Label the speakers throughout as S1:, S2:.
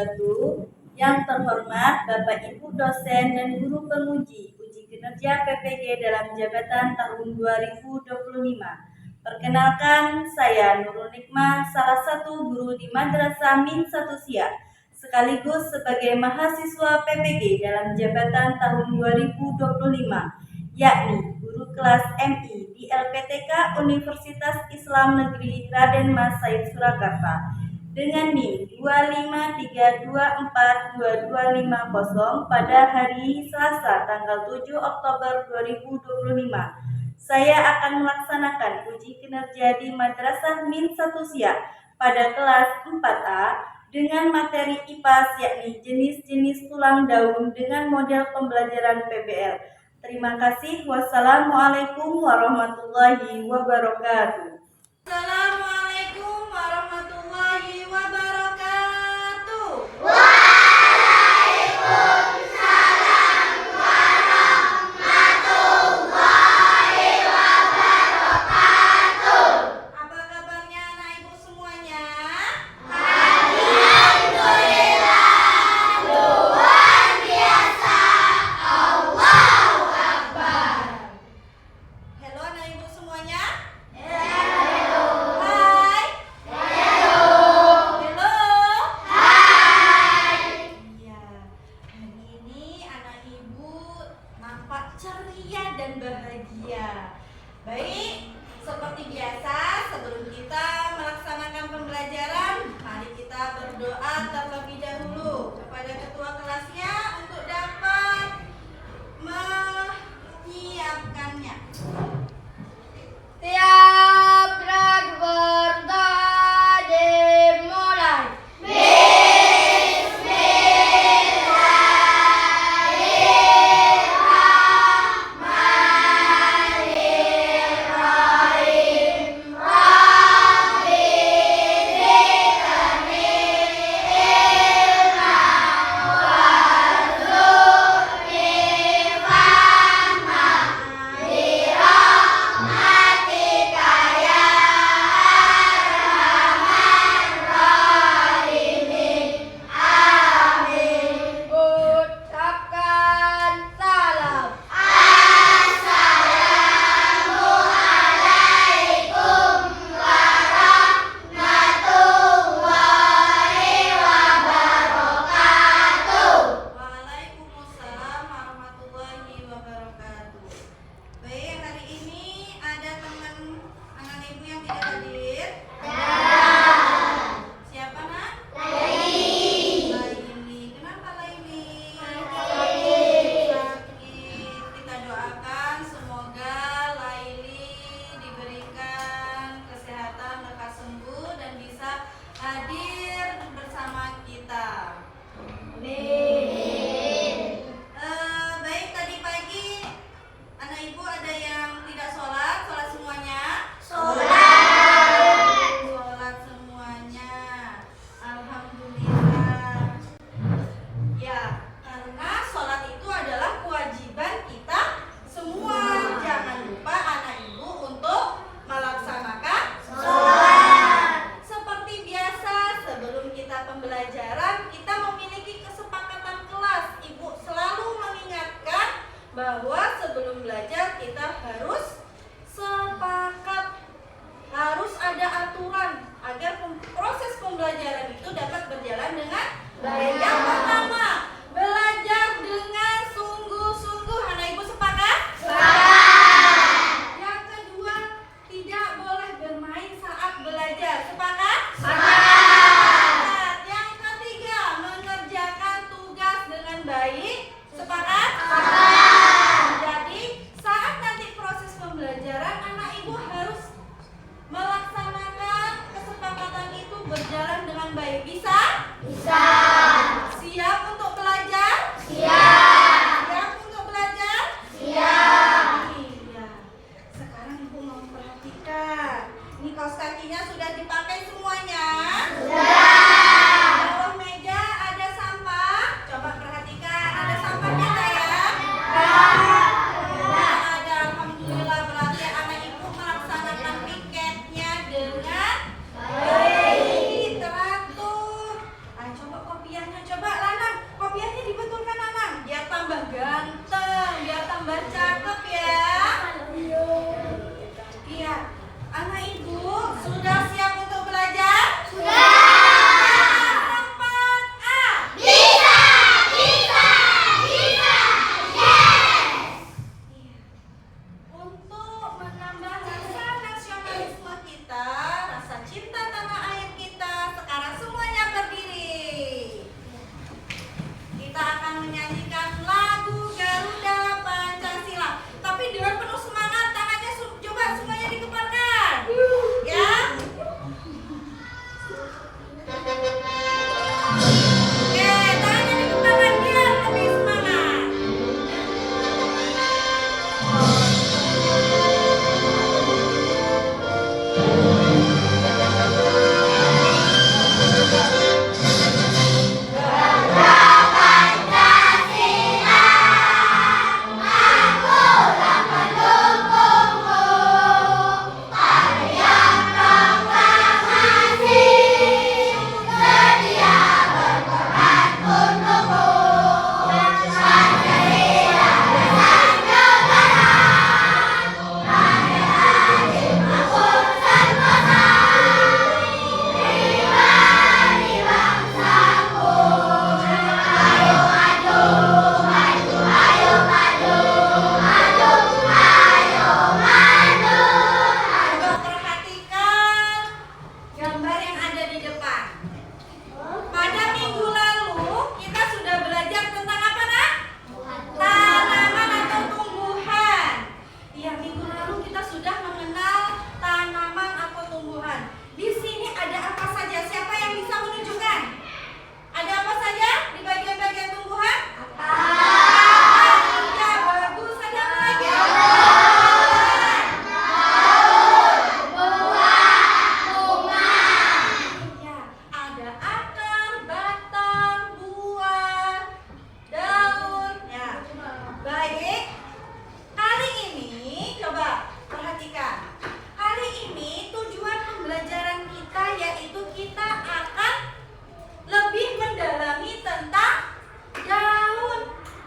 S1: wabarakatuh. Yang terhormat Bapak Ibu dosen dan guru penguji uji kinerja PPG dalam jabatan tahun 2025. Perkenalkan, saya Nurul Nikmah, salah satu guru di Madrasah Min 1 Siak, sekaligus sebagai mahasiswa PPG dalam jabatan tahun 2025, yakni guru kelas MI di LPTK Universitas Islam Negeri Raden Mas Said Surakarta dengan NIM 253242250 pada hari Selasa tanggal 7 Oktober 2025. Saya akan melaksanakan uji kinerja di Madrasah Min 1 Siak pada kelas 4A dengan materi IPAS yakni jenis-jenis tulang daun dengan model pembelajaran PBL. Terima kasih. Wassalamualaikum warahmatullahi wabarakatuh.
S2: Assalamualaikum warahmatullahi wabarakatuh.
S3: Waalaikumsalam warahmatullahi wabarakatuh.
S2: Apa kabarnya anak ibu semuanya?
S3: Alhamdulillah, luar biasa. Allahu Akbar.
S2: Halo anak ibu semuanya.
S3: Hello.
S2: Hai.
S3: Hello.
S2: Halo.
S3: Hai.
S2: Iya. Hari ini anak ibu nampak ceria dan bahagia. Baik, seperti biasa sebelum kita melaksanakan pembelajaran, mari kita berdoa terlebih dahulu kepada ketua kelasnya untuk dapat menyiapkannya.
S3: Tiap berdoa dimulai. Bismillahirrahmanirrahim. Rabbi zidni ilma warzuqni fahma birahmatika ya arhamar rahimin. Amin. Ucapkan salam. Assalamualaikum warahmatullahi wabarakatuh.
S2: Waalaikumsalam warahmatullahi wabarakatuh. Baik, hari ini ada teman anak ibu yang tidak hadir. Siapa nak? Laili. Kenapa Laili? Sakit. Kita doakan semoga Laili diberikan kesehatan, lekas sembuh dan bisa hadir bersama kita. Baik, tadi pagi anak ibu ada yang tidak sholat semuanya? Sholat semuanya. Alhamdulillah. Ya, karena sholat itu adalah kewajiban kita semua. Jangan lupa anak ibu untuk melaksanakan sholat. Seperti biasa, sebelum kita pembelajaran, kita memiliki kesepakatan kelas. Ibu selalu mengingatkan bahwa sebelum belajar kita harus sepakat, harus ada aturan agar proses pembelajaran itu dapat berjalan dengan baik. Yang pertama, belajar dengan sungguh-sungguh. Anak ibu sepakat? Yang kedua, tidak boleh bermain saat belajar. Sepakat? Sepakat. Yang ketiga, mengerjakan tugas dengan baik. Sepakat? Jadi, saat nanti proses pembelajaran, anak ibu harus melaksanakan kesepakatan itu berjalan dengan baik. Bisa? Siap untuk Tambah cakep ya. Iya. Anak ibu sudah siap untuk belajar?
S3: Sudah.
S2: Tempat A.
S3: Bisa, bisa, bisa. Yes.
S2: Iya. Untuk menambah rasa nasionalisme kita, rasa cinta tanah air kita, sekarang semuanya berdiri. Kita akan menyanyikan lagu Garuda Pancasila. Tapi dengan penuh semangat, tangannya coba semuanya dikepalkan. Ya. Oke, tangannya dikepalkan biar lebih semangat. Coba perhatikan gambar yang ada di depan. Pada minggu lalu kita sudah belajar tentang apa, Nak? Tanaman atau tumbuhan. Iya, minggu lalu kita sudah mengenal tanaman atau tumbuhan. Di sini ada apa saja? Siapa yang bisa menunjukkan? Ada apa saja di bagian-bagian tumbuhan? Iya, bagus. Ada apa lagi? Ya, ada akar, batang, buah, daun. Ya, baik. Hari ini coba perhatikan. Hari ini tujuan pembelajaran kita yaitu kita akan lebih mendalami tentang daun.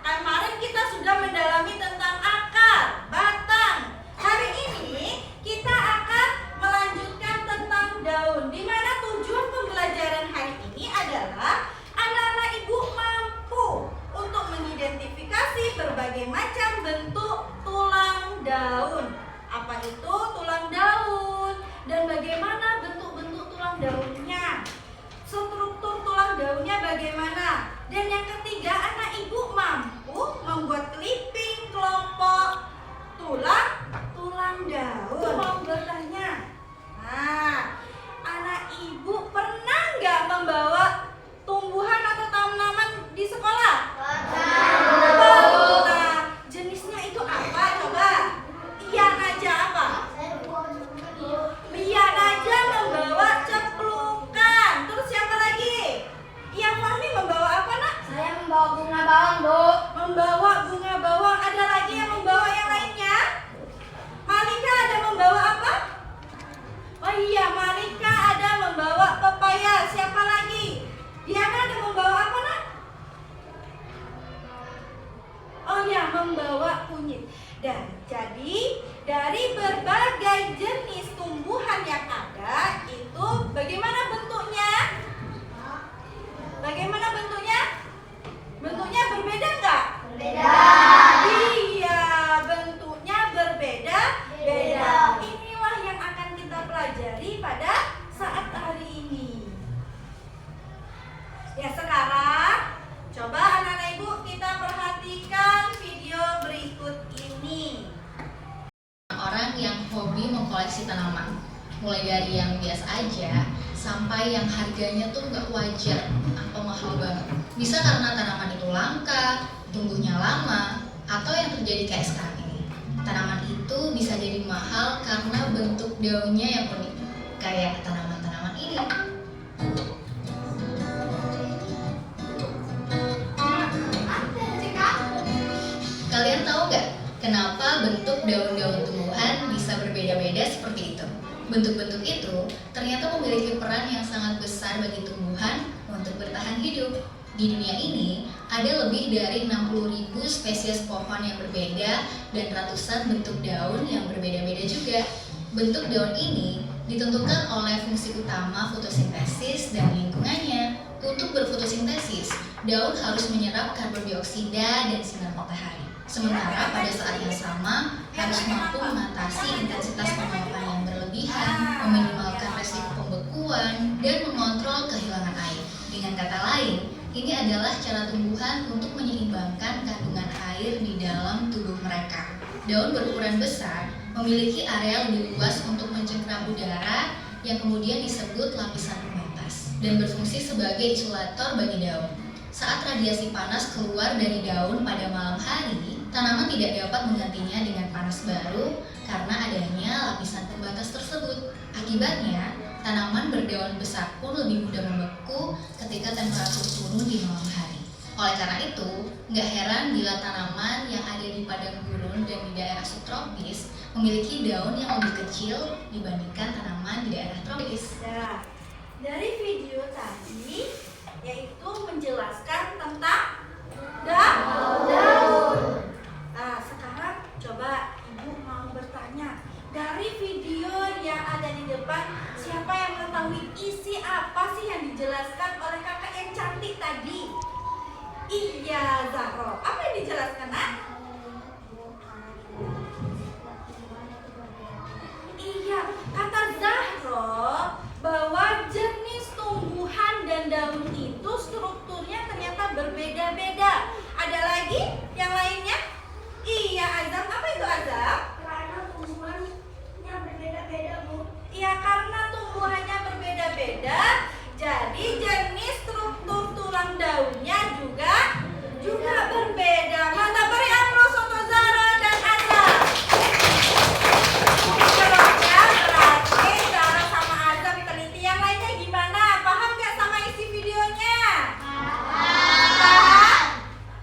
S2: Kemarin kita sudah mendalami tentang akar, batang. Hari ini kita akan melanjutkan tentang daun. Di mana tujuan pembelajaran hari ini adalah anak-anak ibu mampu untuk mengidentifikasi berbagai macam bentuk tulang daun. Apa itu tulang daun dan bagaimana bentuk-bentuk tulang daunnya? Struktur tulang daunnya bagaimana? Dan yang ketiga, anak ibu mampu membuat clipping kelompok tulang daun. Mau bertanya? Nah, anak ibu pernah nggak membawa tumbuhan atau tanaman di sekolah? Nah, jenisnya itu apa? Coba. Iya, Naja apa? Iya, Naja membawa ceplukan. Terus siapa lagi? Iya, Fahmi membawa apa, Nak?
S3: Saya membawa bunga bawang, Bu.
S2: Membawa bunga bawang. Ada lagi yang membawa yang lainnya? Malika ada membawa apa? Oh iya, Malika ada membawa pepaya. Siapa lagi? Diana ada membawa apa, Nak? Oh iya, membawa kunyit. Dan jadi dari berbagai jenis tumbuhan yang ada itu bagaimana bentuknya? Bagaimana bentuknya? Bentuknya berbeda nggak?
S3: Berbeda.
S2: Iya, bentuknya berbeda. Beda. Inilah yang akan kita pelajari pada saat hari ini. Ya, sekarang coba anak-anak ibu kita perhatikan video berikut ini.
S4: Orang yang hobi mengkoleksi tanaman, mulai dari yang biasa aja sampai yang harganya tuh nggak wajar atau mahal banget. Bisa karena tanaman itu langka, tumbuhnya lama, atau yang terjadi kayak sekarang ini. Tanaman itu bisa jadi mahal karena bentuk daunnya yang unik, kayak tanaman-tanaman ini. Kalian tahu nggak kenapa bentuk daun-daun tumbuhan bisa berbeda-beda seperti itu? Bentuk-bentuk itu ternyata memiliki peran yang sangat besar bagi tumbuhan untuk bertahan hidup. Di dunia ini, Ada lebih dari 60.000 spesies pohon yang berbeda dan ratusan bentuk daun yang berbeda-beda juga. Bentuk daun ini ditentukan oleh fungsi utama fotosintesis dan lingkungannya. Untuk berfotosintesis, daun harus menyerap karbon dioksida dan sinar matahari. Sementara pada saat yang sama harus mampu mengatasi intensitas penguapan yang berlebihan, meminimalkan resiko pembekuan, dan mengontrol kehilangan air. Dengan kata lain, ini adalah cara tumbuhan untuk menyeimbangkan kandungan air di dalam tubuh mereka. Daun berukuran besar memiliki area lebih luas untuk mencengkeram udara yang kemudian disebut lapisan pembatas dan berfungsi sebagai insulator bagi daun. Saat radiasi panas keluar dari daun pada malam hari, tanaman tidak dapat menggantinya dengan panas baru karena adanya lapisan pembatas tersebut. Akibatnya, tanaman berdaun besar pun lebih mudah membeku ketika temperatur turun di malam hari. Oleh karena itu, nggak heran bila tanaman yang ada di padang gurun dan di daerah subtropis memiliki daun yang lebih kecil dibandingkan tanaman di daerah tropis.
S1: Nah, dari video tadi yaitu menjelaskan tentang daun. Nah, sekarang coba Ibu mau bertanya, dari video yang ada di depan, siapa yang mengetahui isi apa sih yang dijelaskan oleh kakak yang cantik tadi? Iya, Zahro. Apa yang dijelaskan, Nak? Iya, kata Zahro bahwa jenis tumbuhan dan daun itu strukturnya ternyata berbeda-beda. Ada lagi yang lainnya? Iya, Azam. Apa itu Azam?
S3: Karena tumbuhannya berbeda-beda, Bu.
S1: Iya, karena tumbuhannya berbeda-beda, jadi jenis struktur tulang daunnya juga berbeda. Mantap, beri aplaus untuk Zahra dan Azam. Jawabnya berarti Zahra sama Azam teliti. Yang lainnya gimana? Paham nggak sama isi videonya? Paham?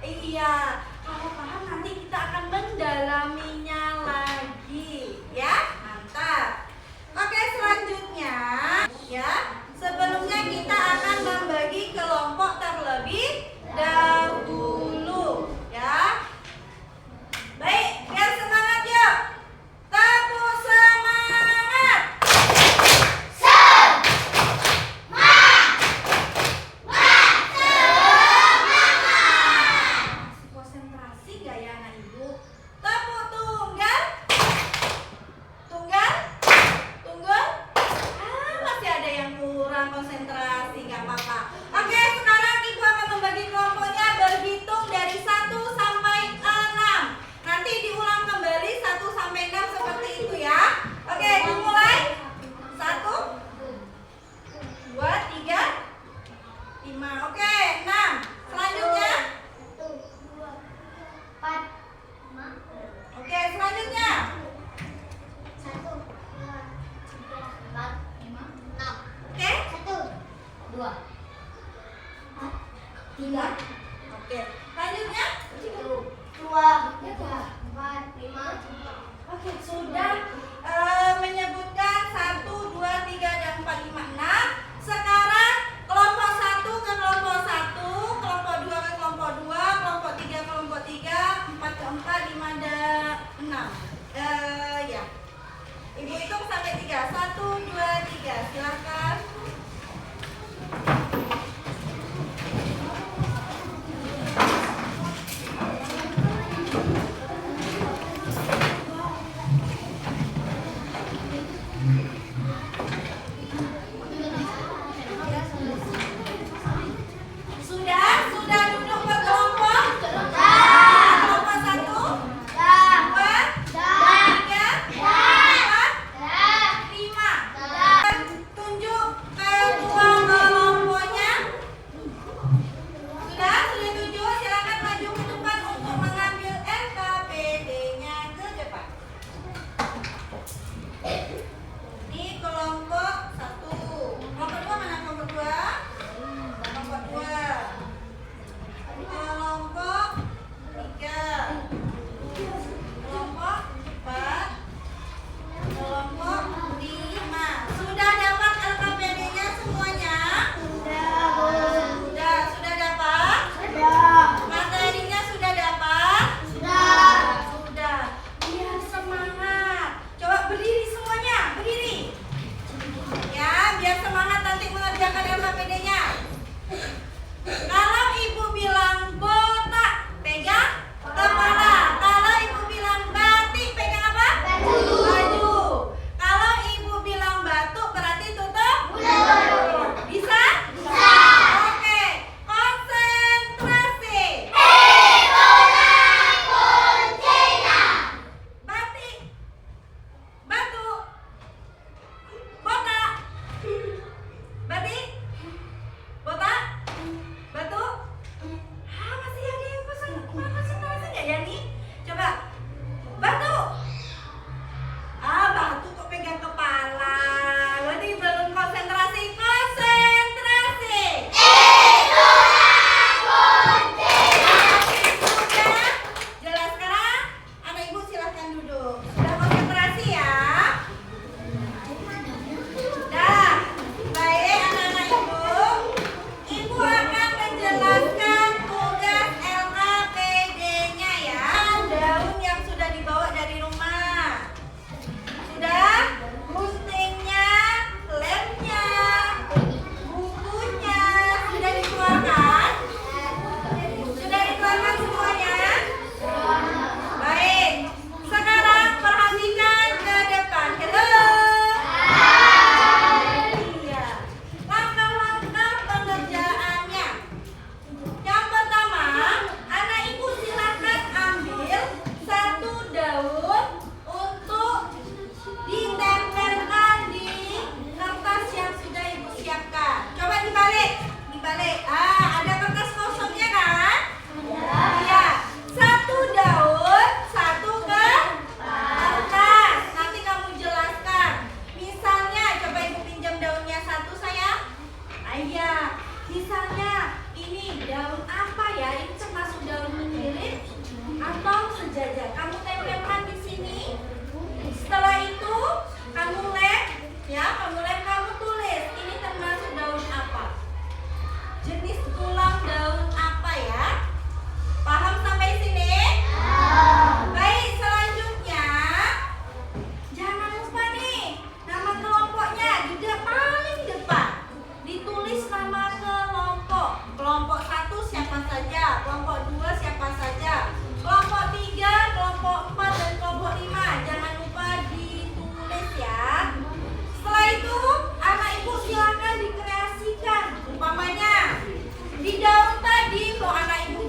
S1: Iya. Kalau paham nanti kita akan mendalaminya lagi, ya. Mantap. Oke, selanjutnya ya. Sebelumnya kita akan membagi kelompok terlebih dahulu, ya. Baik, biar semangat yuk. Tepuk semangat. Masih konsentrasi gak ya anak Ibu? Tepuk tunggal. Tunggal. Tunggal. Masih ada yang kurang konsentrasi, gak apa-apa. Oke, sekarang Ibu akan membagi kelompoknya berhitung dari 1 sampai 6. Nanti diulang kembali 1 sampai 6 seperti itu ya. Oke, dimulai. 1, 2, 3, 5. Oke, 6. Selanjutnya.
S3: 1, 2, 4, 5.
S1: Oke, selanjutnya.
S3: 1, 2, 3, 4, 5, 6.
S1: Oke.
S3: 1, 2, 3,
S1: Oke. Selanjutnya.
S3: 1, 2, 3, 4, 5.
S1: Oke, sudah menyebutkan 1, 2, 3, dan 4, 5, 6. Sekarang kelompok 1 ke kelompok 1, kelompok 2 ke kelompok 2, kelompok 3 ke kelompok 3, 4 ke 4, 5 dan 6. Ya. Ibu hitung sampai 3. 1, 2, 3. Silakan.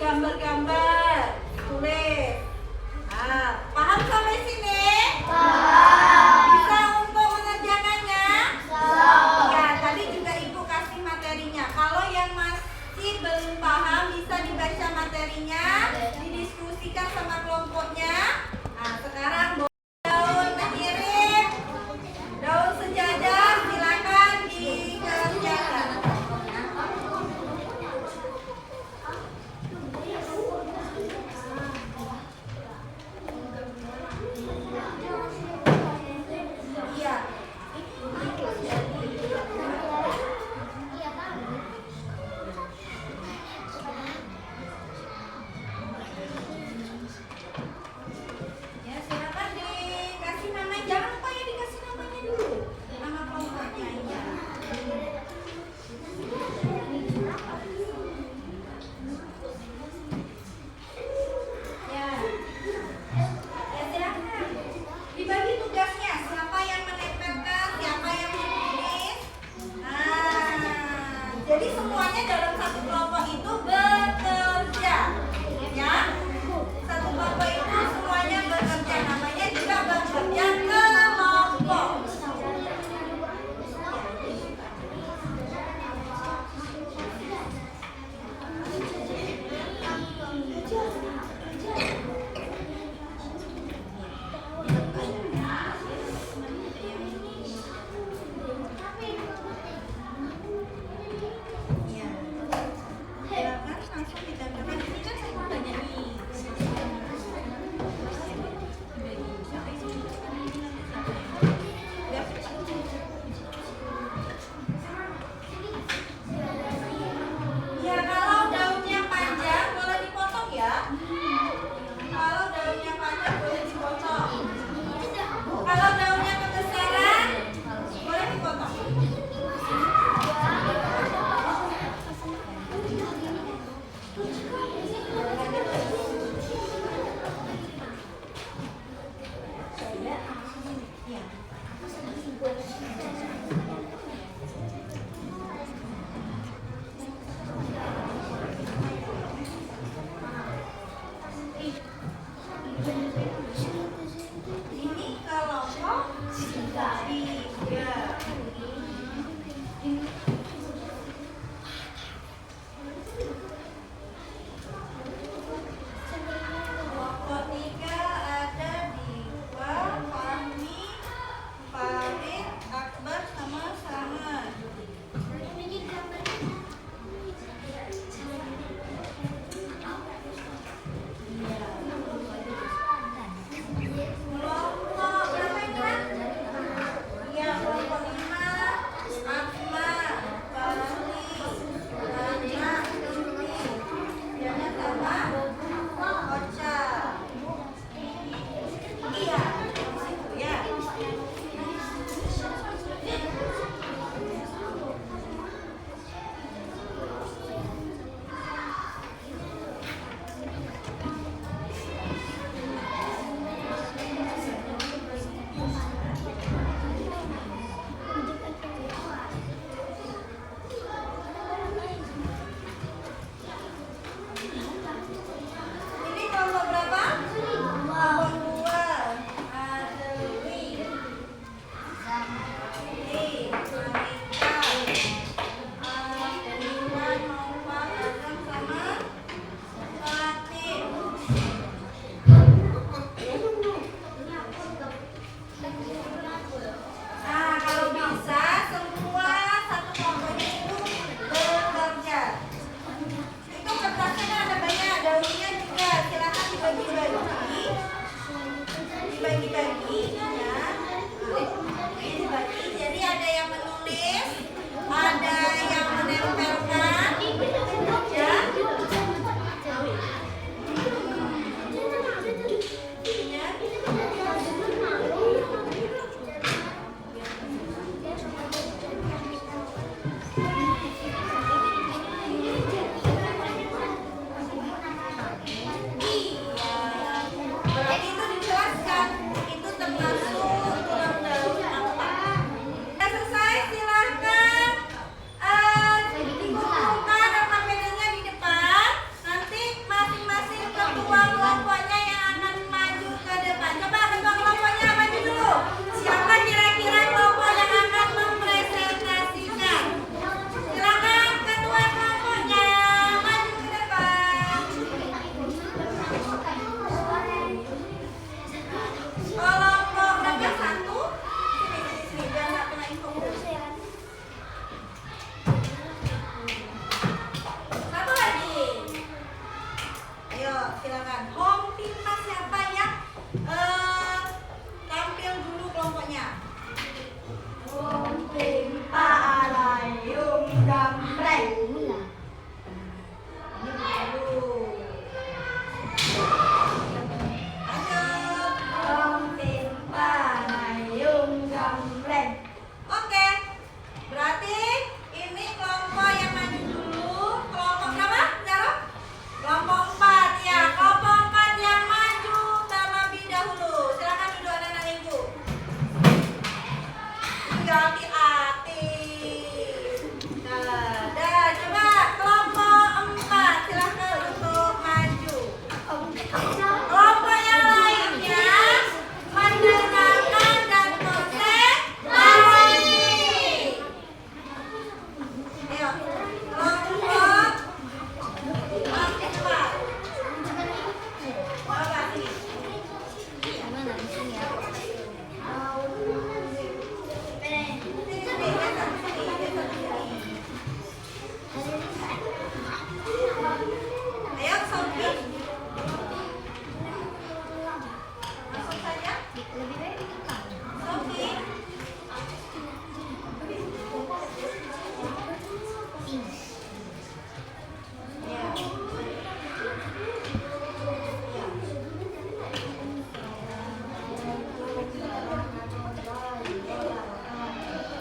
S2: gambar-gambar, tulis. Nah, paham sampai sini? Bisa untuk mengerjakannya? Ya, tadi juga Ibu kasih materinya. Kalau yang masih belum paham bisa dibaca materinya, didiskusikan sama kelompoknya. Nah, sekarang daun mengirim, daun sejajar silakan dikerjakan. Iya. Ya, silakan dikasih nama. Jangan lupa ya dikasih namanya dulu. Nama kelompoknya ya. Ya. Ya, silakan. Dibagi tugasnya, siapa yang menempelkan, siapa yang menulis. Nah, jadi semuanya dalam satu kelompok itu bekerja. Ya. Satu kelompok itu semuanya bekerja, namanya juga bekerja kelompok. Ya. Silakan langsung ditempelkan. Ini kan saya banyak nih. Ya, kalau daunnya panjang boleh dipotong ya. Kalau daunnya panjang boleh dipotong. Kalau daunnya kebesaran boleh dipotong. Ini kelompok tiga. Kelompok tiga ada Diva, Fahmi, Farid, Akbar sama Saman. Kelompok berapa ini kan? Iya, kelompok 5, Asma, Fahri, Hana, Yuni, Diana sama Ocha. Iya, situ ya. Ini kelompok berapa? Kelompok 2. Kelompok berapa? Satu. Sini, biar nggak kena info. Satu lagi. Ayo, silakan. Home Pimpa siapa yang tampil dulu kelompoknya?
S3: Pimpa alayum gambreng. Pimpa alayum gambreng.
S2: Oke, berarti ini kelompok yang maju dulu. Kelompok berapa, Zara? Kelompok 4 ya. Kelompok 4 yang maju terlebih dahulu. Silakan duduk anak-anak ibu. Hati-hati. Dah, coba kelompok 4 silakan untuk maju. Kelompok yang lainnya mendengarkan dan konsentrasi. Ayo, kelompok 4. Coba sini. Sini, geser sini. Ayo, Sofi. Masuk saja. Sofi.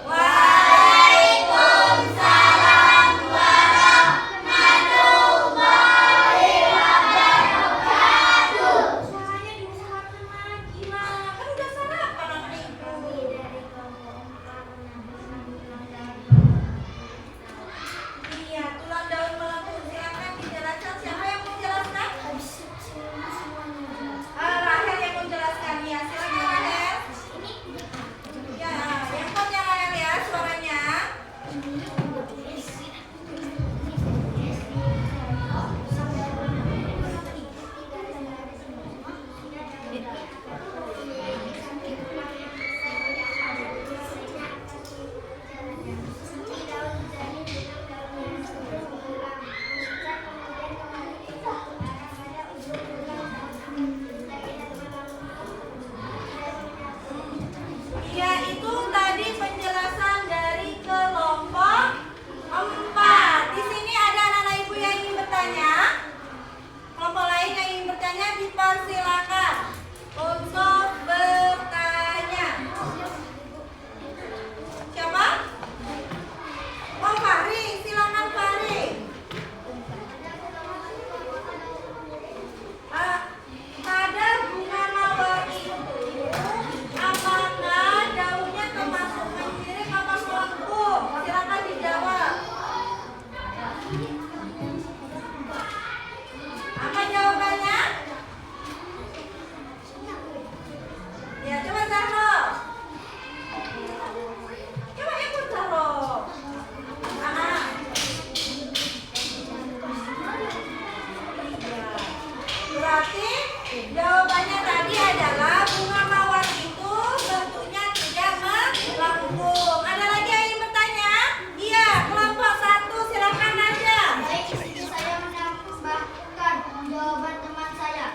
S2: Waalaikumsalam warahmatullahi wabarakatuh. Caranya diusahakan lagi lah. Kan udah sarapan anak ibu. Iya, tulang daun melengkung. Silakan dijelaskan. Siapa yang mau jelaskan? Rahel yang mau jelaskan. Ya, silakan Rahel. Ya, yang kuat ya Rahel ya suaranya. Ya, itu tadi penjelasan dari kelompok 4. Di sini ada anak-anak ibu yang ingin bertanya. Kelompok lain yang ingin bertanya dipersilakan untuk bertanya. Siapa? Oh, Fahri, silakan Fahri. Pada bunga mawar itu, apakah daunnya termasuk menyirik atau melengkung? Silakan dijawab. Apa jawabannya? Ya, coba Zahro. Coba ikut Zahro. Berarti jawabannya tadi adalah bunga mawar itu bentuknya tidak melengkung. Ada lagi yang ingin bertanya? Iya, kelompok 1 silakan aja.
S3: Baik, saya menambahkan jawaban teman saya.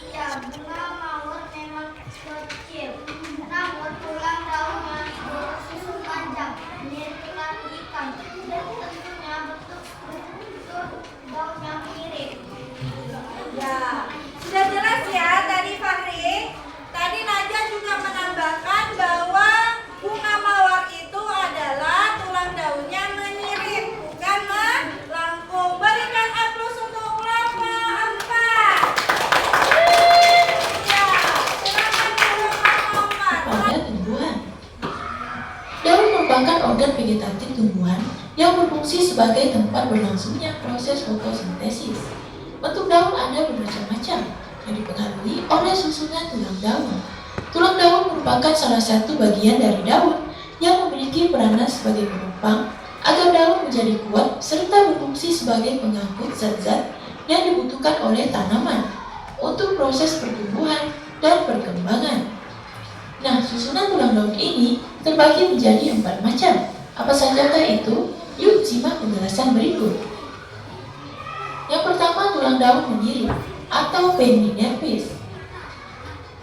S3: Iya, bunga mawar memang kecil, namun tulang daunnya bersusun panjang, mirip tulang ikan, dan tentunya bentuk daunnya mirip.
S2: Ya, sudah jelas ya tadi Fahri. Tadi Najah juga menambahkan bahwa bunga mawar itu adalah tulang daunnya menyirip, bukan melengkung. Berikan aplaus untuk kelompok 4. Ya, silakan kelompok 4.
S5: Pada tumbuhan. Daun merupakan organ vegetatif tumbuhan yang berfungsi sebagai tempat berlangsungnya proses fotosintesis. Bentuk daun ada bermacam-macam yang dipengaruhi oleh susunan tulang daun. Tulang daun merupakan salah satu bagian dari daun yang memiliki peranan sebagai penopang agar daun menjadi kuat serta berfungsi sebagai pengangkut zat-zat yang dibutuhkan oleh tanaman untuk proses pertumbuhan dan perkembangan. susunan tulang daun ini terbagi menjadi 4 macam. Apa sajakah itu? Yuk simak penjelasan berikut. Yang pertama, tulang daun menyirip atau peninervis.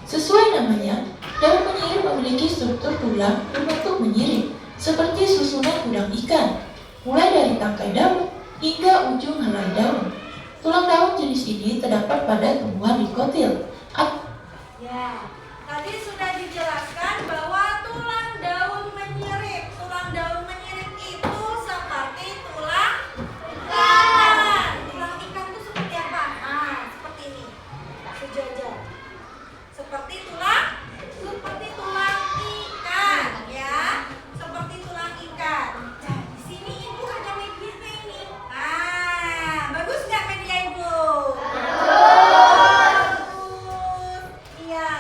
S5: Sesuai namanya, daun menyirip memiliki struktur tulang berbentuk menyirip, seperti susunan tulang ikan, mulai dari tangkai daun hingga ujung helai daun. Tulang daun jenis ini terdapat pada tumbuhan dikotil.
S2: Ya, tadi sudah dijelaskan bahwa tulang daun menyirip. Tulang daun menyirip itu seperti tulang ikan. Tulang ikan itu seperti apa? Nah, seperti ini. Sejajar. Seperti tulang ikan, ya. Seperti tulang ikan. Nah, di sini ibu ada medianya ini. Ah, bagus nggak media ibu? Bagus. Iya,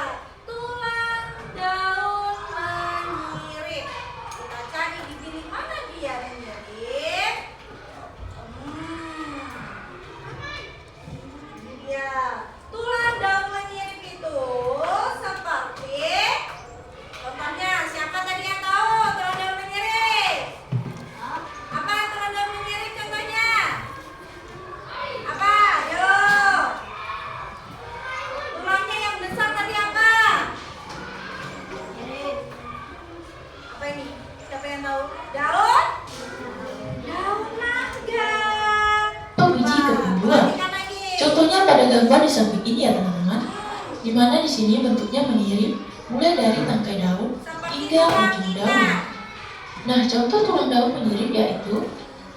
S2: tulang daun menyirip. Kita cari di bilik mana dia menyirip? Ini dia. Tulang daun menyirip itu seperti, contohnya siapa tadi yang tahu tulang daun menyirip? Apa tulang daun menyirip contohnya? Apa? Ayo. Tulangnya yang besar tadi apa? Apa ini? Siapa yang tahu? Daun? Daun mangga.
S5: Atau biji kebunbuan.
S2: Perhatikan lagi.
S5: Contohnya pada gambar di samping ini ya teman-teman, di mana di sini bentuknya menyirip mulai dari tangkai daun hingga ujung daun. Nah, contoh tulang daun menyirip yaitu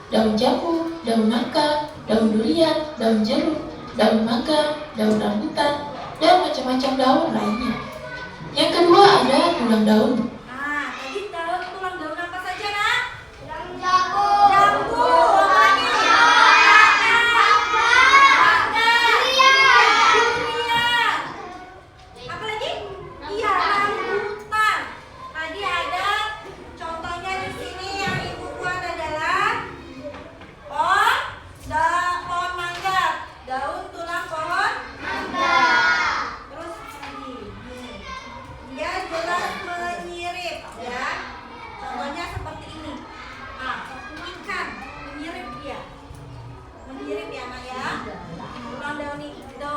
S5: daun jambu, daun nangka, daun durian, daun jeruk, daun mangga, daun rambutan, dan macam-macam daun lainnya. Yang kedua ada tulang daun.
S2: Nah, tadi tulang daun apa saja, Nak?
S3: Jago.
S2: Jambu, apa lagi? Durian. Apa lagi? Iya, rambutan. Tadi ada contohnya di sini yang ibu buat adalah pohon mangga, daun tulang pohon mangga. Terus lagi, dia jelas menyirip, ya. Contohnya seperti ini. Nah, ikan menyirip dia. Menyirip ya, Mak ya. Tulang daunnya itu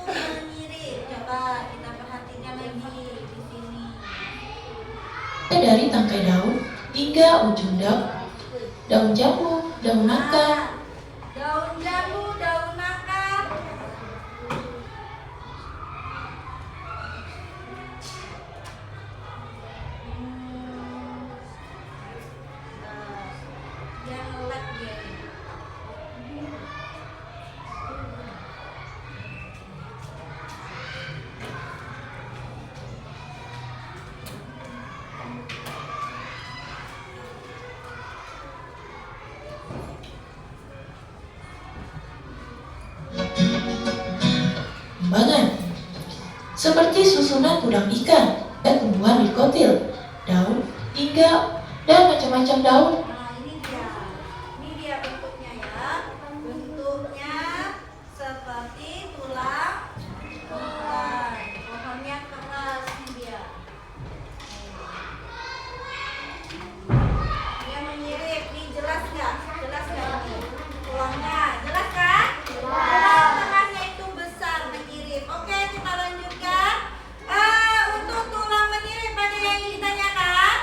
S2: menyirip. Coba kita perhatikan lagi di sini.
S5: Dari tangkai daun hingga ujung daun. Daun jambu, daun nangka,
S2: Daun jambu, daun nangka. Yang lebat dia.
S5: kembangan. Seperti susunan tulang ikan dan tumbuhan dikotil, daun, hingga dan macam-macam daun.
S2: Nah, ini dia bentuknya ya. Bentuknya seperti tulang ikan. Pohonnya keras ini dia. Dia menyirip. Nih jelas nggak? Jelas nggak ini? Tulangnya jelas kan? Jelas. Tengahnya itu besar menyirip. Oke, kita lanjutkan. Untuk tulang menyirip ada yang ingin ditanyakan?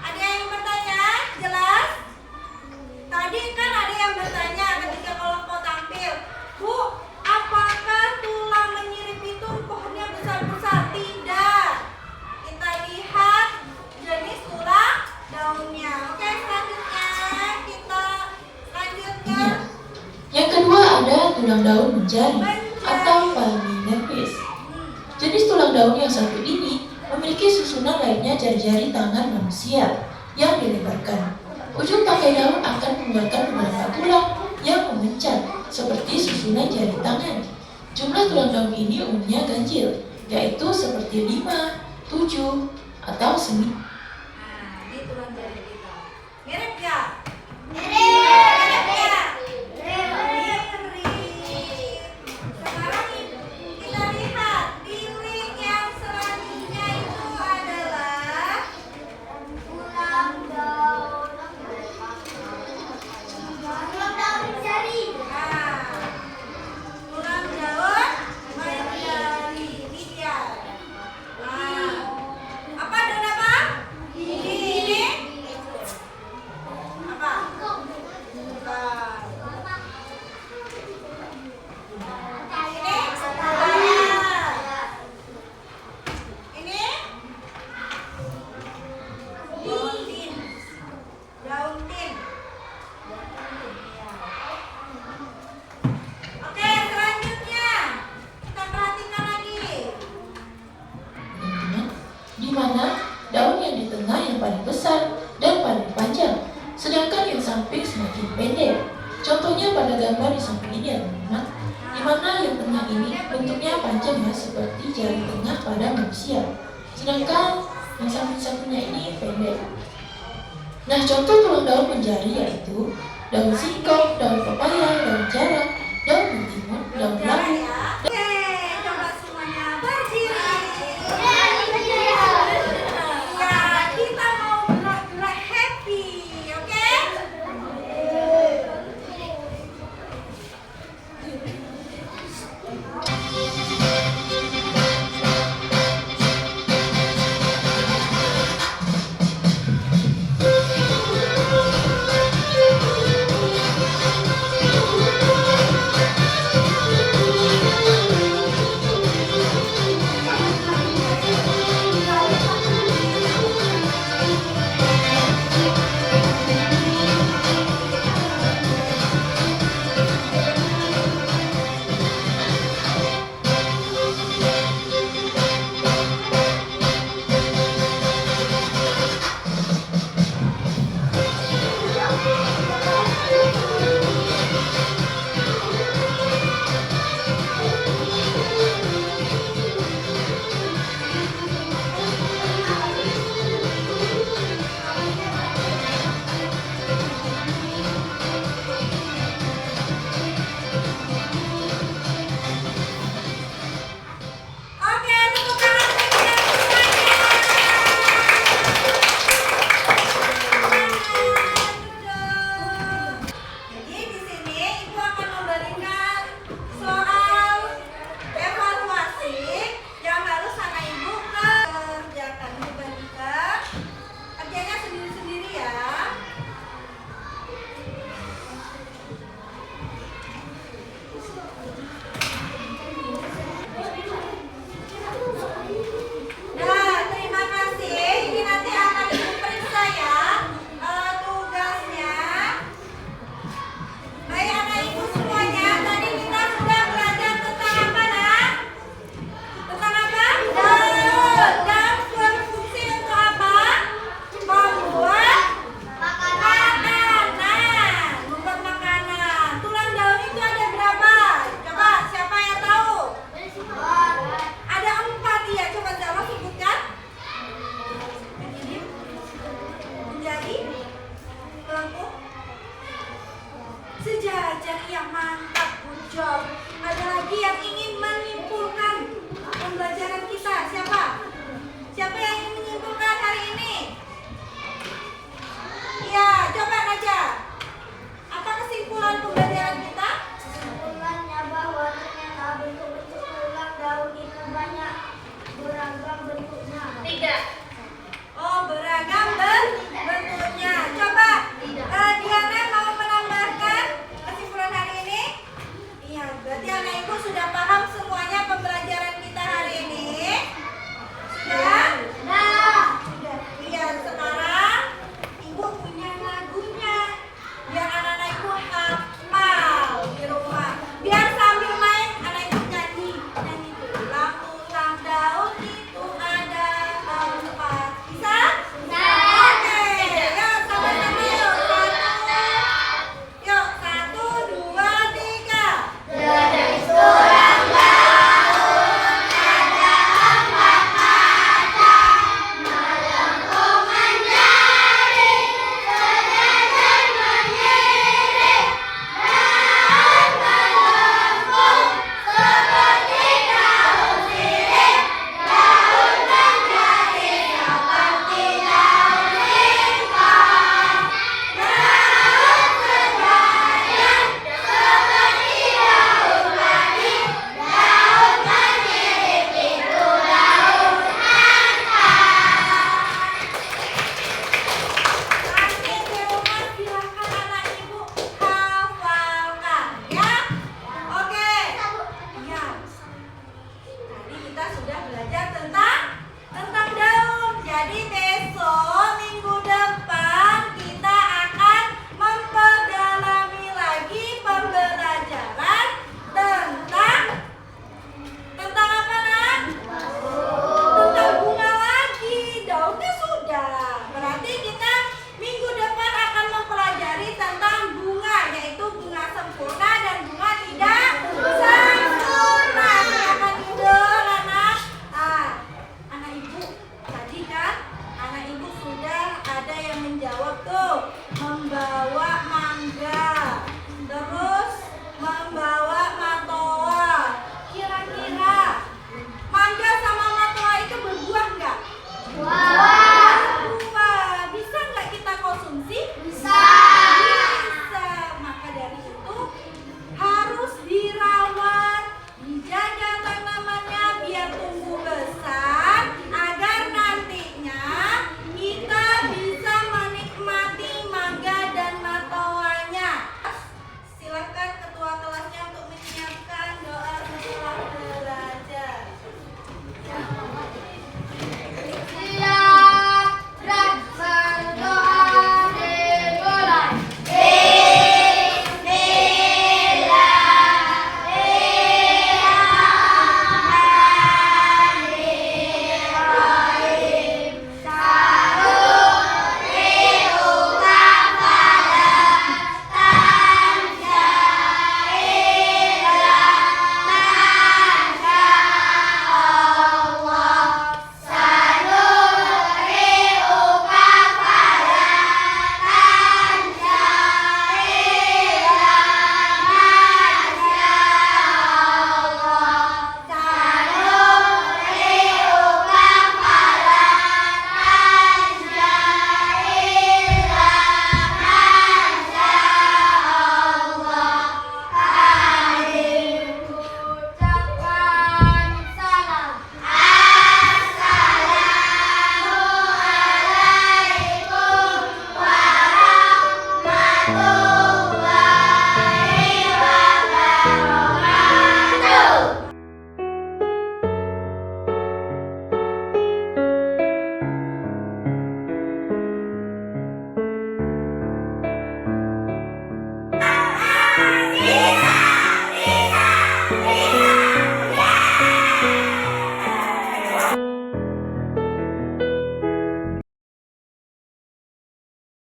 S2: Ada yang ingin bertanya? Jelas? Tadi kan ada yang bertanya ketika kelompok tampil, Bu, apakah tulang menyirip itu pohonnya besar-besar? Tidak. Kita lihat jenis tulang daunnya. Oke, selanjutnya kita lanjutkan.
S5: Yang kedua ada tulang daun menjari atau palminervis. Jenis tulang daun yang satu ini memiliki susunan lainnya jari-jari tangan manusia yang dilebarkan. Ujung tangkai daun akan mengeluarkan beberapa tulang yang memencat seperti susunan jari tangan. Jumlah tulang daun ini umumnya ganjil, yaitu seperti 5, 7, atau 9.
S2: Nah, ini tulang jari kita. Mirip nggak?
S3: Mirip.
S2: Mirip nggak?
S3: Mirip.
S2: Sekarang kita lihat di link yang selanjutnya.
S5: mana daun yang di tengah yang paling besar dan paling panjang, sedangkan yang samping semakin pendek. Contohnya pada gambar di samping ini ya teman-teman, di mana yang tengah ini bentuknya panjang ya, seperti jari tengah pada manusia, sedangkan yang samping-sampingnya ini pendek. Nah, contoh tulang daun penjari yaitu daun singkong, daun pepaya, daun jarak, daun mentimun, daun labu,